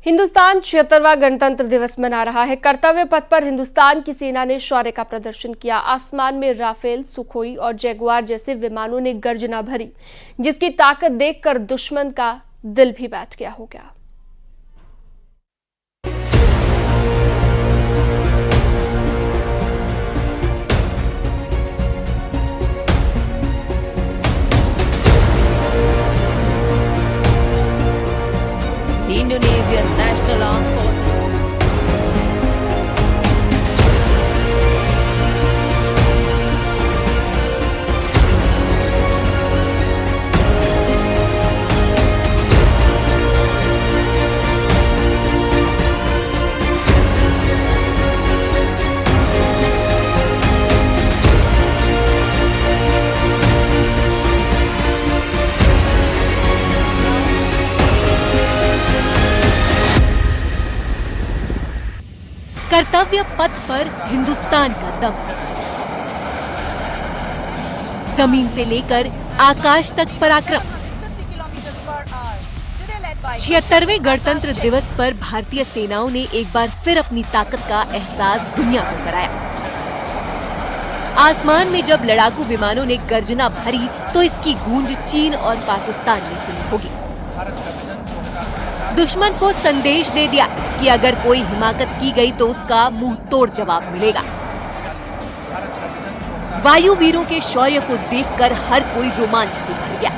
हिंदुस्तान 76वां गणतंत्र दिवस मना रहा है। कर्तव्य पथ पर हिंदुस्तान की सेना ने शौर्य का प्रदर्शन किया। आसमान में राफेल, सुखोई और जैगुआर जैसे विमानों ने गर्जना भरी, जिसकी ताकत देखकर दुश्मन का दिल भी बैठ गया होगा। The Indonesian National Armed Forces. कर्तव्य पथ पर हिंदुस्तान का दम, जमीन से लेकर आकाश तक पराक्रम। 76वें गणतंत्र दिवस पर भारतीय सेनाओं ने एक बार फिर अपनी ताकत का एहसास दुनिया को कराया। आसमान में जब लड़ाकू विमानों ने गर्जना भरी तो इसकी गूंज चीन और पाकिस्तान में सुनी होगी। दुश्मन को संदेश दे दिया कि अगर कोई हिमाकत की गई तो उसका मुंह तोड़ जवाब मिलेगा। वायु वीरों के शौर्य को देखकर हर कोई रोमांच से भर गया।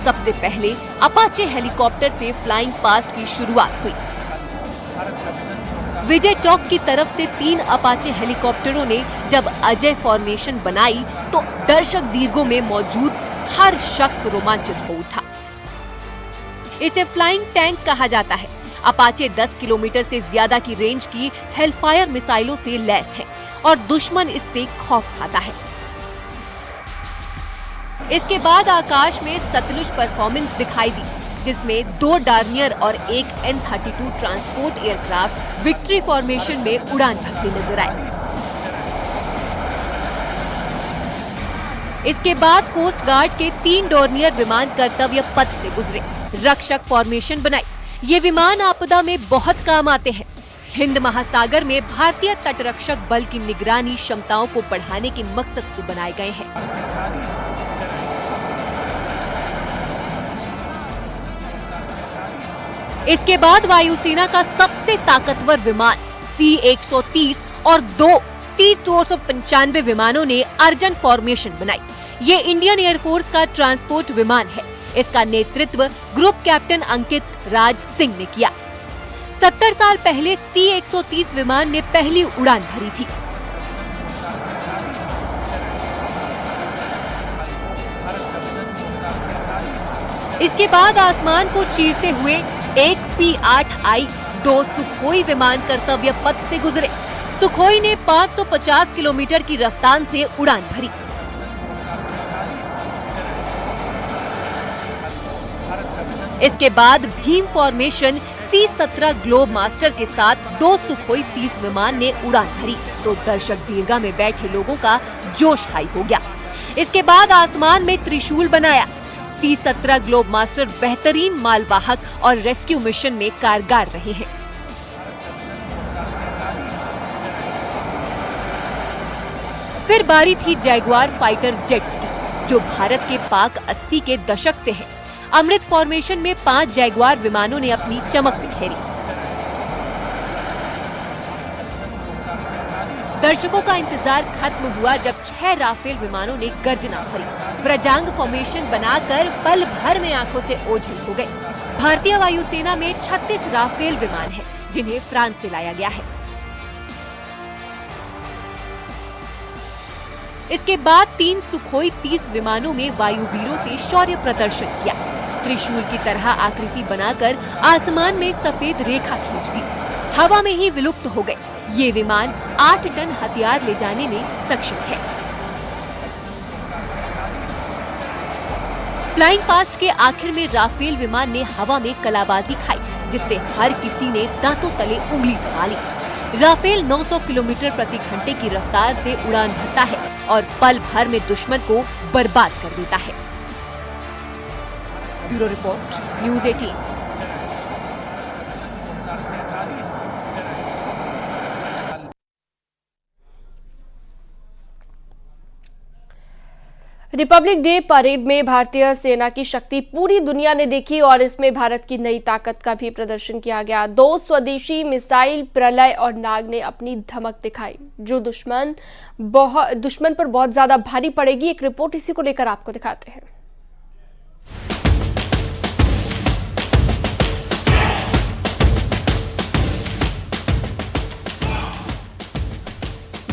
सबसे पहले अपाचे हेलीकॉप्टर से फ्लाइंग पास्ट की शुरुआत हुई। विजय चौक की तरफ से 3 अपाचे हेलीकॉप्टरों ने जब अजय फॉर्मेशन बनाई तो दर्शक दीर्घों में मौजूद हर शख्स रोमांचित हो उठा। इसे फ्लाइंग टैंक कहा जाता है। अपाचे 10 किलोमीटर से ज्यादा की रेंज की हेलफायर मिसाइलों से लैस है और दुश्मन इससे खौफ खाता है। इसके बाद आकाश में सतलुज परफॉर्मेंस दिखाई दी, जिसमें 2 डार्नियर और एक N-32 transport aircraft victory formation में उड़ान भरते नजर आए। इसके बाद कोस्ट गार्ड के 3 डॉर्नियर विमान कर्तव्य पथ से गुजरे, रक्षक फॉर्मेशन बनाई। ये विमान आपदा में बहुत काम आते हैं। हिंद महासागर में भारतीय तटरक्षक बल की निगरानी क्षमताओं को बढ़ाने के मकसद से बनाए गए हैं। इसके बाद वायुसेना का सबसे ताकतवर विमान C-130 और 2 C-295 विमानों ने अर्जन फॉर्मेशन बनाई। ये इंडियन एयरफोर्स का ट्रांसपोर्ट विमान है। इसका नेतृत्व ग्रुप कैप्टन अंकित राज सिंह ने किया। 70 साल पहले C-130 विमान ने पहली उड़ान भरी थी। इसके बाद आसमान को चीरते हुए एक P-8I 2 सुखोई विमान कर्तव्य पथ से गुजरे। सुखोई ने 550 किलोमीटर की रफ्तार से उड़ान भरी। इसके बाद Bhim formation C-17 globe master के साथ 2 सुखोई 30 विमान ने उड़ान भरी तो दर्शक दीर्घा में बैठे लोगों का जोश हाई हो गया। इसके बाद आसमान में त्रिशूल बनाया। C-17 ग्लोब मास्टर बेहतरीन मालवाहक और रेस्क्यू मिशन में कारगर रहे हैं। फिर बारी थी जैगुआर फाइटर जेट्स की, जो भारत के पाक 80 के दशक से है। अमृत फॉर्मेशन में 5 जैगुआर विमानों ने अपनी चमक बिखेरी। दर्शकों का इंतजार खत्म हुआ जब 6 राफेल विमानों ने गर्जना भरी। व्रजांग फॉर्मेशन बनाकर पल भर में आंखों से ओझल हो गए। भारतीय वायुसेना में 36 राफेल विमान हैं, जिन्हें फ्रांस से लाया गया है। इसके बाद 3 सुखोई 30 विमानों में वायुवीरों से शौर्य प्रदर्शन किया। त्रिशूल की तरह आकृति बनाकर आसमान में सफेद रेखा खींच दी, हवा में ही विलुप्त हो गए। ये विमान 8 टन हथियार ले जाने में सक्षम है। फ्लाइंग पास्ट के आखिर में राफेल विमान ने हवा में कलाबाजी खाई, जिससे हर किसी ने दांतों तले उंगली दबा ली। राफेल 900 किलोमीटर प्रति घंटे की रफ्तार से उड़ान भरता है और पल भर में दुश्मन को बर्बाद कर देता है। Bureau report, news 18। Republic day parade में भारतीय सेना की शक्ति पूरी दुनिया ने देखी और इसमें भारत की नई ताकत का भी प्रदर्शन किया गया। 2 स्वदेशी मिसाइल प्रलय और नाग ने अपनी धमक दिखाई, जो दुश्मन पर बहुत ज्यादा भारी पड़ेगी। एक रिपोर्ट इसी को लेकर आपको दिखाते हैं।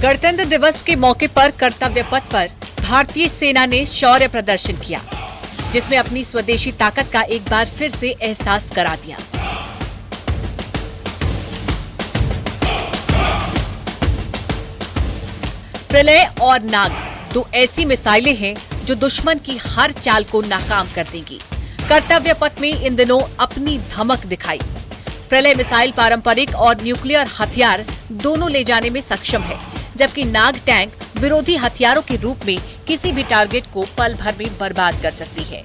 गणतंत्र दिवस के मौके पर कर्तव्य पथ पर भारतीय सेना ने शौर्य प्रदर्शन किया, जिसमें अपनी स्वदेशी ताकत का एक बार फिर से एहसास करा दिया। प्रलय और नाग 2 ऐसी मिसाइलें हैं जो दुश्मन की हर चाल को नाकाम कर देंगी। कर्तव्य पथ में इन दिनों अपनी धमक दिखाई। प्रलय मिसाइल पारंपरिक और न्यूक्लियर हथियार दोनों ले जाने में सक्षम है, जबकि नाग टैंक विरोधी हथियारों के रूप में किसी भी टारगेट को पल भर में बर्बाद कर सकती है।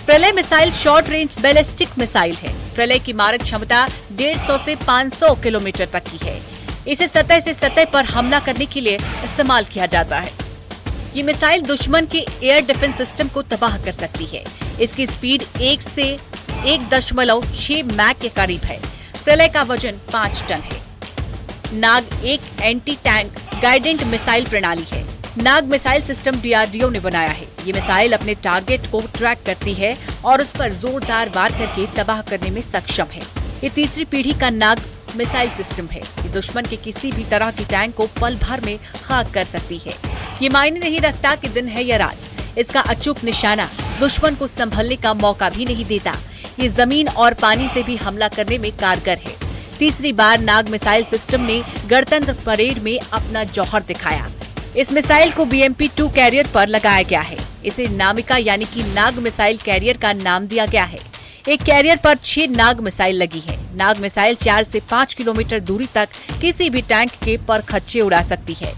प्रलय missile short range ballistic missile है। प्रलय की मारक क्षमता 150 से 500 किलोमीटर तक की है। इसे सतह से सतह पर हमला करने के लिए इस्तेमाल किया जाता है। ये मिसाइल दुश्मन के एयर डिफेंस सिस्टम को तबाह कर सकती है। इसकी स्पीड 1 से 1.6 मैक के करीब है। प्रलय का वजन 5 टन है। नाग एक एंटी टैंक गाइडेंट मिसाइल प्रणाली है। नाग मिसाइल सिस्टम DRDO ने बनाया है। ये मिसाइल अपने टारगेट को ट्रैक करती है और उस पर जोरदार वार करके तबाह करने में सक्षम है। ये तीसरी पीढ़ी का नाग मिसाइल सिस्टम है। ये दुश्मन के किसी भी तरह की टैंक को पल भर में खाक कर सकती है। ये मायने नहीं रखता कि दिन है या रात। इसका अचूक निशाना दुश्मन को संभलने का मौका भी नहीं देता। ये जमीन और पानी से भी हमला करने में कारगर है। तीसरी बार नाग मिसाइल सिस्टम ने गणतंत्र परेड में अपना जौहर दिखाया। इस मिसाइल को BMP-2 कैरियर पर लगाया गया है। इसे नामिका यानी कि नाग मिसाइल कैरियर का नाम दिया गया है। एक कैरियर पर 6 नाग मिसाइल लगी है। नाग मिसाइल 4 से 5 किलोमीटर दूरी तक किसी भी टैंक के परखच्चे उड़ा सकती है।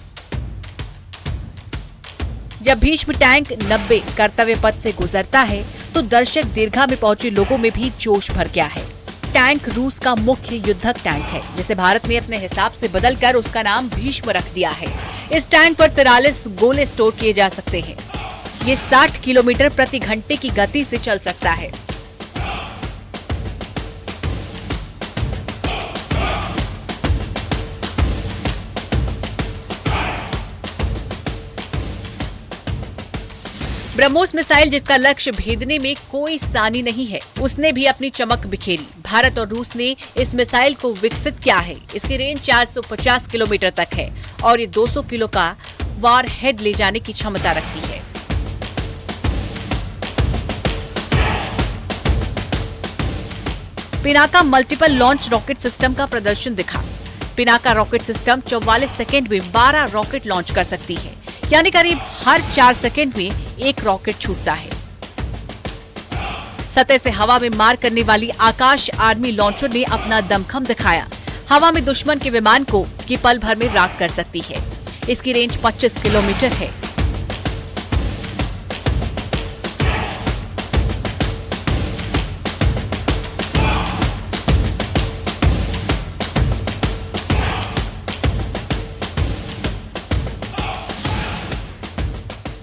जब भीष्म टैंक 90 कर्तव्य पथ से गुजरता है तो दर्शक दीर्घा में पहुंचे लोगों में भी जोश भर गया है। टैंक रूस का मुख्य युद्धक टैंक है, जिसे भारत ने अपने हिसाब से बदलकर उसका नाम भीष्म रख दिया है। इस टैंक पर 43 गोले स्टोर किए जा सकते हैं। ये 60 किलोमीटर प्रति घंटे की गति से चल सकता है। ब्रह्मोस मिसाइल, जिसका लक्ष्य भेदने में कोई सानी नहीं है, उसने भी अपनी चमक बिखेरी। भारत और रूस ने इस मिसाइल को विकसित किया है। इसकी रेंज 450 किलोमीटर तक है और ये 200 किलो का वार हेड ले जाने की क्षमता रखती है। Pinaka multiple launch rocket system का प्रदर्शन दिखा। पिनाका रॉकेट सिस्टम 44 सेकेंड में 12 रॉकेट लॉन्च कर सकती है, यानी करीब हर 4 सेकेंड में एक रॉकेट छूटता है। सतह से हवा में मार करने वाली आकाश आर्मी लॉन्चर ने अपना दमखम दिखाया। हवा में दुश्मन के विमान को ये पल भर में राख कर सकती है। इसकी रेंज 25 किलोमीटर है।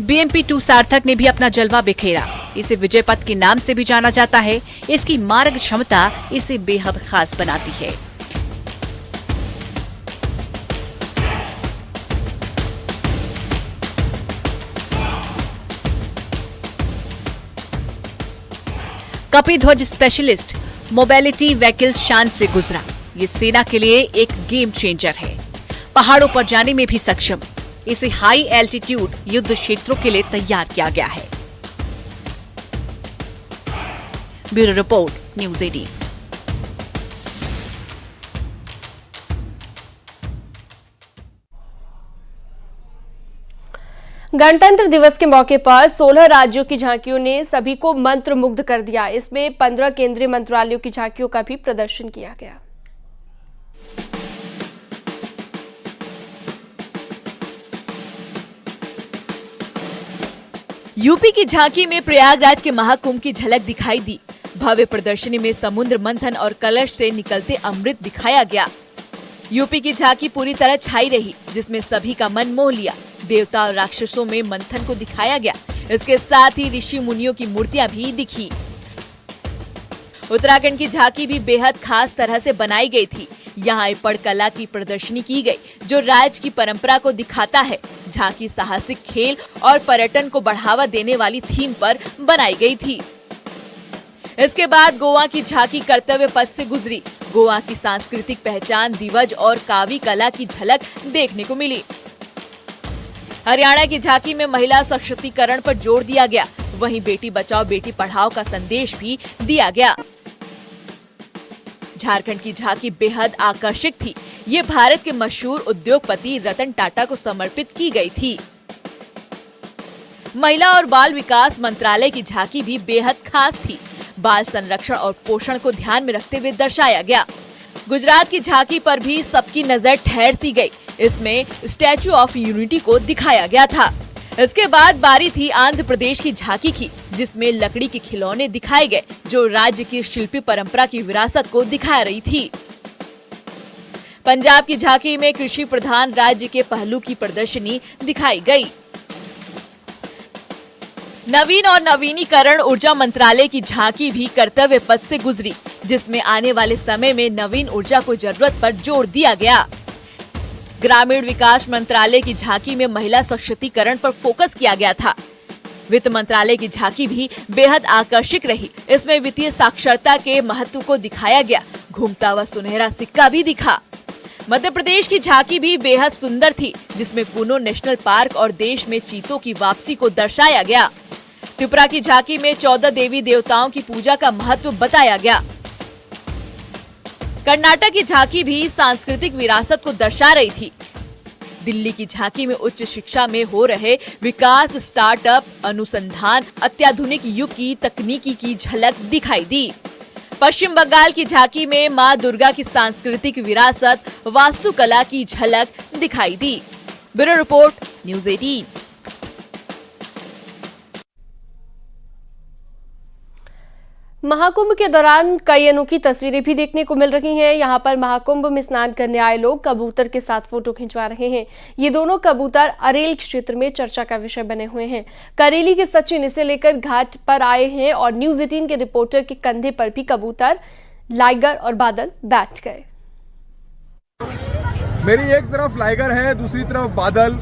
BMP-2 सार्थक ने भी अपना जलवा बिखेरा। इसे विजय पथ के नाम से भी जाना जाता है। इसकी मारक क्षमता इसे बेहद खास बनाती है। कपिध्वज स्पेशलिस्ट मोबिलिटी व्हीकल शान से गुजरा। ये सेना के लिए एक गेम चेंजर है। पहाड़ों पर जाने में भी सक्षम। इसे हाई एल्टीट्यूड युद्ध क्षेत्रों के लिए तैयार किया गया है। Bureau report, news 18। गणतंत्र दिवस के मौके पर 16 राज्यों की झांकियों ने सभी को मंत्रमुग्ध कर दिया। इसमें 15 केंद्रीय मंत्रालयों की झांकियों का भी प्रदर्शन किया गया। यूपी की झांकी में प्रयागराज के महाकुंभ की झलक दिखाई दी। भव्य प्रदर्शनी में समुद्र मंथन और कलश से निकलते अमृत दिखाया गया। यूपी की झांकी पूरी तरह छाई रही, जिसमें सभी का मन मोह लिया। देवता और राक्षसों में मंथन को दिखाया गया, इसके साथ ही ऋषि मुनियों की मूर्तियां भी दिखी। उत्तराखंड की झांकी भी बेहद खास तरह से बनाई गई थी। यहाँ इपड़ कला की प्रदर्शनी की गई, जो राज्य की परंपरा को दिखाता है। झांकी साहसिक खेल और पर्यटन को बढ़ावा देने वाली थीम पर बनाई गई थी। इसके बाद गोवा की झांकी कर्तव्य पथ से गुजरी। गोवा की सांस्कृतिक पहचान दिवज और कावी कला की झलक देखने को मिली। हरियाणा की झांकी में महिला सशक्तिकरण पर जोर दिया गया। वहीं बेटी बचाओ बेटी पढ़ाओ का संदेश भी दिया गया। झारखंड की झांकी बेहद आकर्षक थी। ये भारत के मशहूर उद्योगपति रतन टाटा को समर्पित की गई थी। महिला और बाल विकास मंत्रालय की झांकी भी बेहद खास थी। बाल संरक्षण और पोषण को ध्यान में रखते हुए दर्शाया गया। गुजरात की झांकी पर भी सबकी नजर ठहर सी गई। इसमें स्टैचू ऑफ यूनिटी को दिखाया गया था। इसके बाद बारी थी आंध्र प्रदेश की झांकी की, जिसमें लकड़ी के खिलौने दिखाए गए, जो राज्य की शिल्पी परंपरा की विरासत को दिखा रही थी। पंजाब की झांकी में कृषि प्रधान राज्य के पहलू की प्रदर्शनी दिखाई गई। नवीन और नवीनीकरण ऊर्जा मंत्रालय की झांकी भी कर्तव्य पथ से गुजरी, जिसमें आने वाले समय में नवीन ऊर्जा को जरूरत पर जोर दिया गया। ग्रामीण विकास मंत्रालय की झांकी में महिला सशक्तिकरण पर फोकस किया गया था। वित्त मंत्रालय की झांकी भी बेहद आकर्षक रही। इसमें वित्तीय साक्षरता के महत्व को दिखाया गया। घूमता हुआ सुनहरा सिक्का भी दिखा। मध्य प्रदेश की झांकी भी बेहद सुंदर थी, जिसमें कूनो नेशनल पार्क और देश में चीतों की वापसी को दर्शाया गया। त्रिपुरा की झांकी में 14 देवी देवताओं की पूजा का महत्व बताया गया। कर्नाटक की झांकी भी सांस्कृतिक विरासत को दर्शा रही थी। दिल्ली की झांकी में उच्च शिक्षा में हो रहे विकास, स्टार्टअप, अनुसंधान, अत्याधुनिक युग की तकनीकी की झलक दिखाई दी। पश्चिम बंगाल की झांकी में मां दुर्गा की सांस्कृतिक विरासत, वास्तुकला की झलक दिखाई दी। Bureau report, news 18। महाकुंभ के दौरान कई अनोखी तस्वीरें भी देखने को मिल रही हैं। यहाँ पर महाकुंभ में स्नान करने आए लोग कबूतर के साथ फोटो खिंचवा रहे हैं। ये दोनों कबूतर अरेल क्षेत्र में चर्चा का विषय बने हुए हैं। करेली के सचिन इसे लेकर घाट पर आए हैं और न्यूज़ 18 के रिपोर्टर के कंधे पर भी कबूतर, लाइगर और बादल बैठ गए। मेरी एक तरफ लाइगर है, दूसरी तरफ बादल।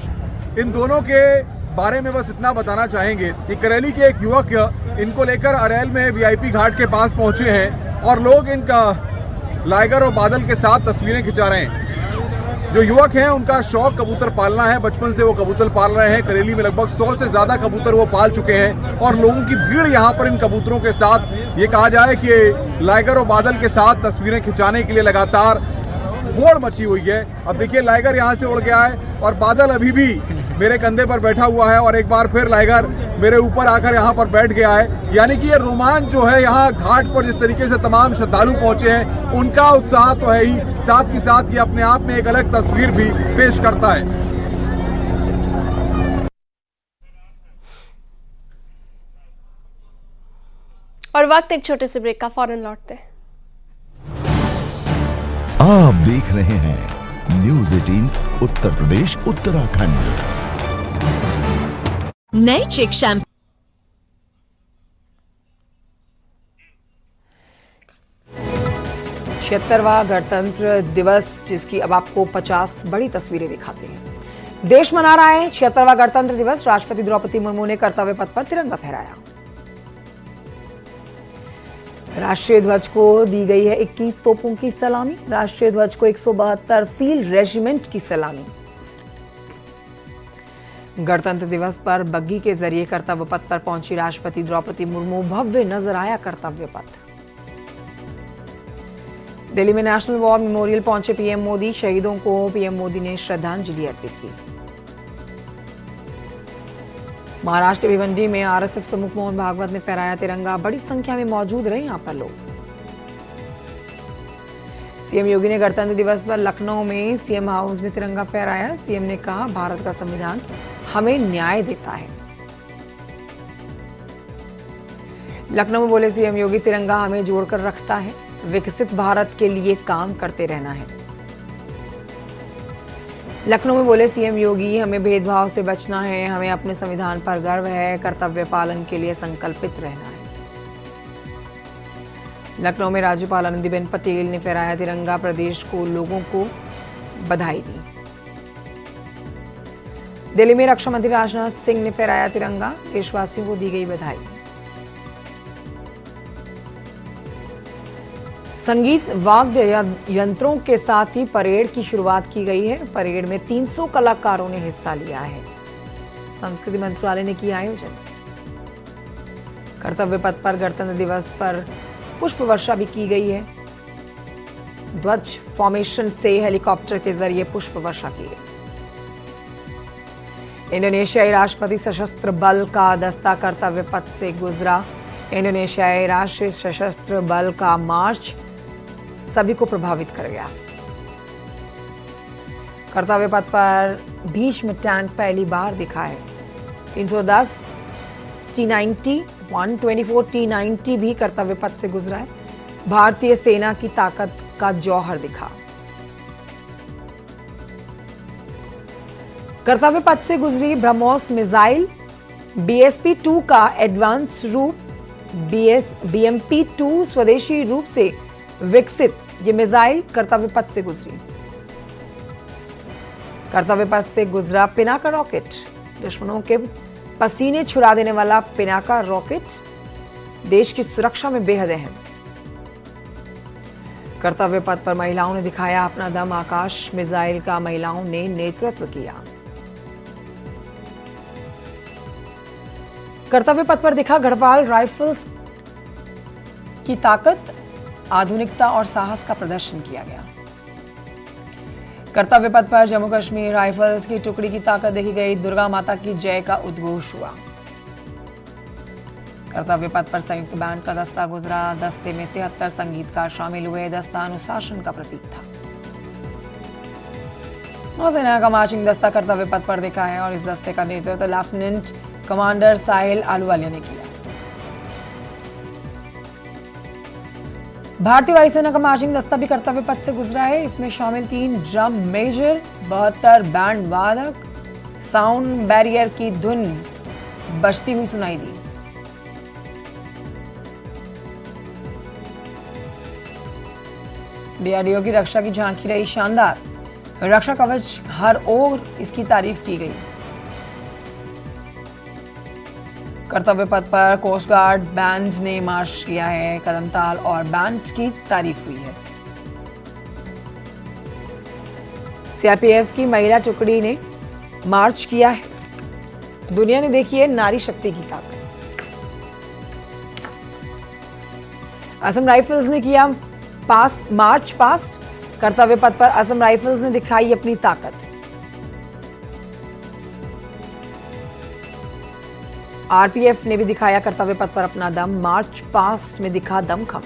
इन दोनों के बारे में बस इतना बताना चाहेंगे कि करेली के एक युवक इनको लेकर अरेल में वीआईपी घाट के पास पहुंचे हैं और लोग इनका लाइगर और बादल के साथ तस्वीरें खिंचा रहे हैं। जो युवक हैं उनका शौक कबूतर पालना है। बचपन से वो कबूतर पाल रहे हैं। करेली में लगभग 100 से ज्यादा कबूतर वो पाल चुके हैं और लोगों की भीड़ यहाँ पर इन कबूतरों के साथ, ये कहा जाए कि लाइगर और बादल के साथ तस्वीरें खिंचाने के लिए लगातार होड़ मची हुई है। अब देखिए, लाइगर यहाँ से उड़ गया है और बादल अभी भी मेरे कंधे पर बैठा हुआ है और एक बार फिर लाइगर मेरे ऊपर आकर यहाँ पर बैठ गया है। यानी कि ये रोमांच जो है यहाँ घाट पर जिस तरीके से तमाम श्रद्धालु पहुंचे हैं, उनका उत्साह तो है ही, साथ ही साथ ये अपने आप में एक अलग तस्वीर भी पेश करता है। और वक्त एक छोटे से ब्रेक का, फौरन लौटते हैं। आप देख रहे हैं न्यूज़ 18 उत्तर प्रदेश उत्तराखंड। नए चिक शैम्पू 76वां गणतंत्र दिवस, जिसकी अब आपको 50 बड़ी तस्वीरें दिखाते हैं। देश मना रहा है 76वां गणतंत्र दिवस। राष्ट्रपति द्रौपदी मुर्मू ने कर्तव्य पथ पर तिरंगा फहराया। राष्ट्रीय ध्वज को दी गई है 21 तोपों की सलामी। राष्ट्रीय ध्वज को 172 फील्ड रेजिमेंट की सलामी। गणतंत्र दिवस पर बग्गी के जरिए कर्तव्य पथ पर पहुंची राष्ट्रपति द्रौपदी मुर्मू। भव्य नजर आया कर्तव्य पथ। दिल्ली में नेशनल वॉर मेमोरियल पहुंचे पीएम मोदी। शहीदों को पीएम मोदी ने श्रद्धांजलि अर्पित की। महाराष्ट्र के भिवंडी में आरएसएस प्रमुख मोहन भागवत ने फहराया तिरंगा। बड़ी संख्या में मौजूद रहे यहां पर लोग। सीएम योगी ने गणतंत्र दिवस पर लखनऊ में सीएम हाउस में तिरंगा फहराया। सीएम ने कहा, भारत का संविधान हमें न्याय देता है। लखनऊ में बोले सीएम योगी, तिरंगा हमें जोड़कर रखता है। विकसित भारत के लिए काम करते रहना है। लखनऊ में बोले सीएम योगी, हमें भेदभाव से बचना है, हमें अपने संविधान पर गर्व है, कर्तव्य पालन के लिए संकल्पित रहना है। लखनऊ में राज्यपाल आनंदीबेन पटेल ने फहराया तिरंगा, प्रदेश को लोगों को बधाई दी। दिल्ली में रक्षा मंत्री राजनाथ सिंह ने फहराया तिरंगा, देशवासियों को दी गई बधाई। संगीत वाद्य यंत्रों के साथ ही परेड की शुरुआत की गई है। परेड में 300 कलाकारों ने हिस्सा लिया है। संस्कृति मंत्रालय ने किया आयोजन। कर्तव्य पथ पर गणतंत्र दिवस पर पुष्प वर्षा भी की गई है। ध्वज फॉर्मेशन से हेलीकॉप्टर के जरिए पुष्प वर्षा की गई। इंडोनेशियाई राष्ट्रपति सशस्त्र बल का दस्ता कर्तव्य पथ से गुजरा। इंडोनेशियाई राष्ट्रीय सशस्त्र बल का मार्च सभी को प्रभावित कर गया। कर्तव्य पथ पर भीष्म टैंक पहली बार दिखा है। 310 T90 124 T90 भी कर्तव्य पथ से गुजरा है। भारतीय सेना की ताकत का जौहर दिखा। कर्तव्य पथ से गुजरी ब्रह्मोस मिसाइल, BSP-2 का एडवांस रूप, BMP-2 स्वदेशी रूप से विकसित ये मिसाइल कर्तव्य पथ से गुजरी। कर्तव्य पथ से गुजरा पिनाका रॉकेट, दुश्मनों के पसीने छुड़ा देने वाला पिनाका रॉकेट देश की सुरक्षा में बेहद अहम। कर्तव्य पथ पर महिलाओं ने दिखाया अपना दम, आकाश मिसाइल का महिलाओं ने नेतृत्व किया। कर्तव्य पथ पर दिखा गढ़वाल राइफल्स की ताकत, आधुनिकता और साहस का प्रदर्शन किया गया। कर्तव्य पथ पर जम्मू कश्मीर राइफल्स की टुकड़ी की ताकत देखी गई। दुर्गा माता की जय का उद्घोष हुआ। कर्तव्य पथ पर संयुक्त बैंड का दस्ता गुजरा। दस्ते में 73 संगीतकार शामिल हुए। दस्ता अनुशासन का प्रतीक था। नौसेना का मार्चिंग दस्ता कर्तव्य पथ पर दिखा है और इस दस्ते का नेतृत्व लेफ्टिनेंट कमांडर साहिल आलूवालिया ने किया। भारतीय वायुसेना का मार्चिंग दस्ता भी कर्तव्य पथ से गुजरा है। इसमें शामिल 3 ड्रम मेजर, 72 बैंड वादक, साउंड बैरियर की धुन बजती हुई सुनाई दी। डीआरडीओ की रक्षा की झांकी रही शानदार। रक्षा कवच हर ओर इसकी तारीफ की गई। कर्तव्य पथ पर कोस्ट गार्ड बैंड ने मार्च किया है। कदमताल और बैंड की तारीफ हुई है। सीआरपीएफ की महिला टुकड़ी ने मार्च किया है। दुनिया ने देखी है नारी शक्ति की ताकत। असम राइफल्स ने किया मार्च पास्ट। कर्तव्य पथ पर असम राइफल्स ने दिखाई अपनी ताकत। आरपीएफ ने भी दिखाया कर्तव्य पथ पर अपना दम। मार्च पास्ट में दिखा दमखम।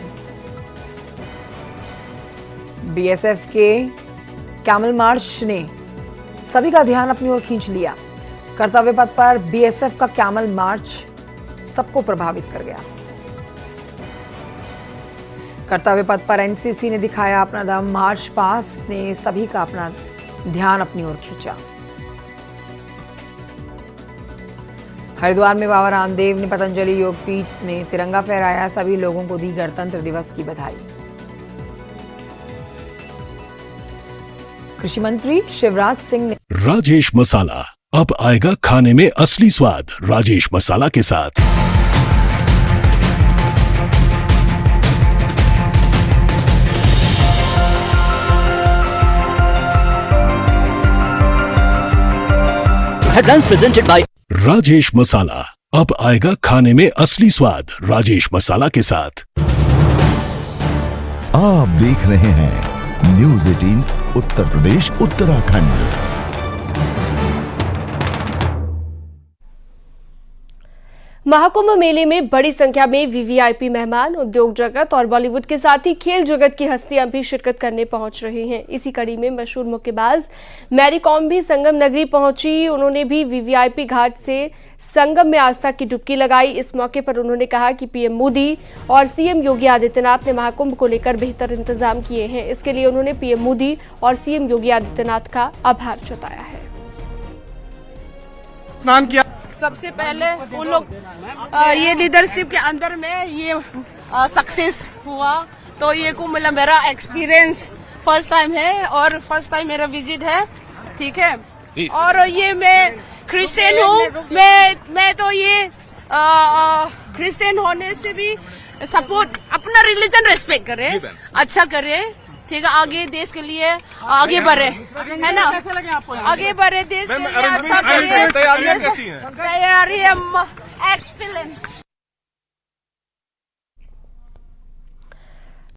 बीएसएफ के कैमल मार्च ने सभी का ध्यान अपनी ओर खींच लिया। कर्तव्य पथ पर बीएसएफ का कैमल मार्च सबको प्रभावित कर गया। कर्तव्य पथ पर एनसीसी ने दिखाया अपना दम। मार्च पास्ट ने सभी का अपना ध्यान अपनी ओर खींचा। हरिद्वार में बाबा रामदेव ने पतंजलि योगपीठ में तिरंगा फहराया। सभी लोगों को दी गणतंत्र दिवस की बधाई। कृषि मंत्री शिवराज सिंह ने राजेश मसाला, अब आएगा खाने में असली स्वाद राजेश मसाला के साथ। Headlines presented by राजेश मसाला, अब आएगा खाने में असली स्वाद राजेश मसाला के साथ। आप देख रहे हैं न्यूज़ 18 उत्तर प्रदेश उत्तराखंड। महाकुंभ मेले में बड़ी संख्या में वीवीआईपी मेहमान, उद्योग जगत और बॉलीवुड के साथ ही खेल जगत की हस्तियां भी शिरकत करने पहुंच रही हैं। इसी कड़ी में मशहूर मुक्केबाज मैरी कॉम भी संगम नगरी पहुंची। उन्होंने भी वीवीआईपी घाट से संगम में आस्था की डुबकी लगाई। इस मौके पर उन्होंने कहा कि पीएम मोदी और सीएम योगी आदित्यनाथ ने महाकुंभ को लेकर बेहतर इंतजाम किए हैं। इसके लिए उन्होंने पीएम मोदी और सीएम योगी आदित्यनाथ का आभार जताया है। स्नान किया सबसे पहले उन लोग ये लीडरशिप के अंदर में ये सक्सेस हुआ, तो ये कुंभ मेला मेरा एक्सपीरियंस फर्स्ट टाइम है और फर्स्ट टाइम मेरा विजिट है, ठीक है। और ये मैं क्रिश्चियन हूँ, मैं तो ये क्रिश्चियन होने से भी सपोर्ट, अपना रिलीजन रेस्पेक्ट करे, अच्छा करे, ठीक है, आगे देश के लिए आगे बढ़े, है ना, आगे बढ़े देश के लिए, अच्छा करे। तैयारी एक्सीलेंट।